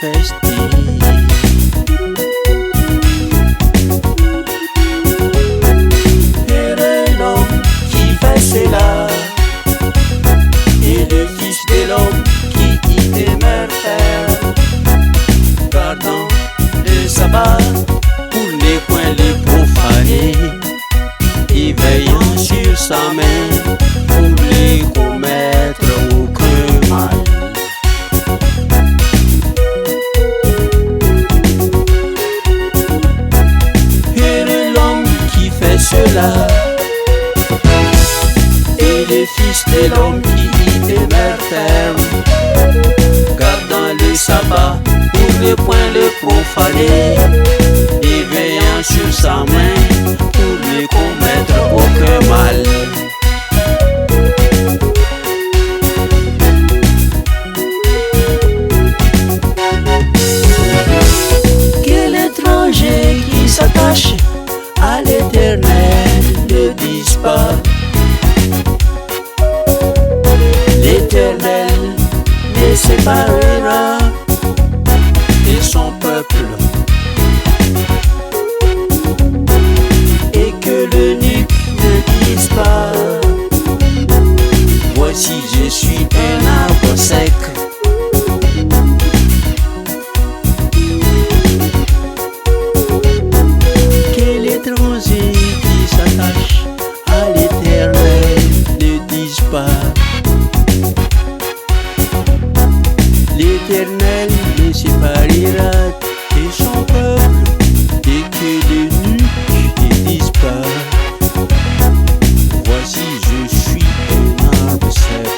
manifester. Heureux l'homme qui fait cela, et le Fils de l'homme qui y demeure ferme, gardant le sabbat pour les points les profanés, et veillant sur sa main pour les commettre aucun mal. Heureux l'homme qui fait cela, et le Fils de l'homme qui y demeure ferme, gardant le sabbat pour ne point le profaner, et veillant sur sa main pour ne commettre aucun mal. Quel étranger qui s'attache à l'Éternel ne dise pas: l'Éternel ne séparera de son peuple, et que l'eunuque ne dise pas: voici je suis un arbre sec. Quel étranger qui s'attache à l'Éternel ne dise pas: l'Éternel ne séparera de son peuple, et que l'eunuque ne dise pas: voici je suis un arbre sec.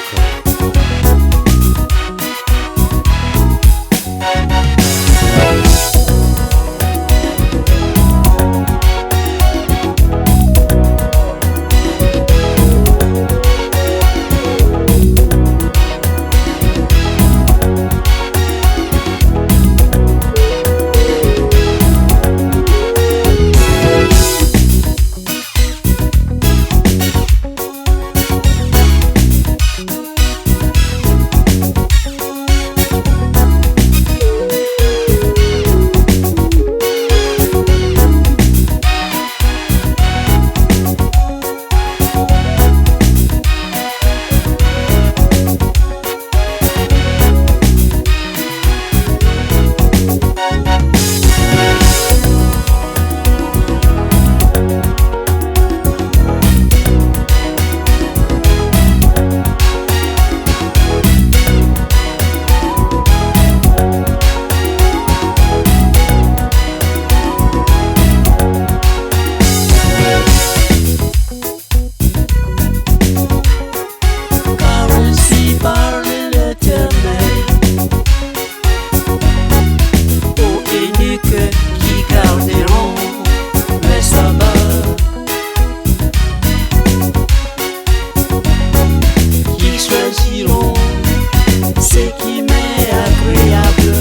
Ce qui m'est agréable,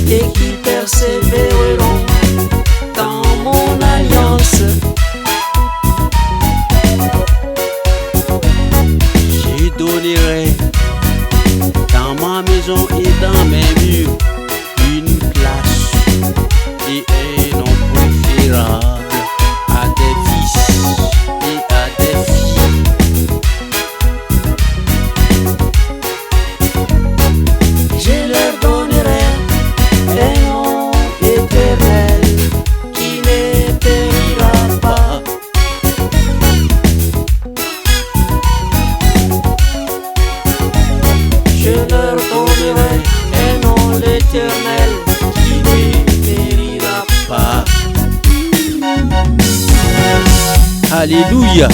et qui persévéreront dans mon alliance. Je donnerai dans ma maison et dans mes murs une place et un nom préférable à des fils et à des filles. Je leur donnerai un nom éternel qui ne périra pas. Je leur donnerai un nom éternel qui ne périra pas. Alléluia.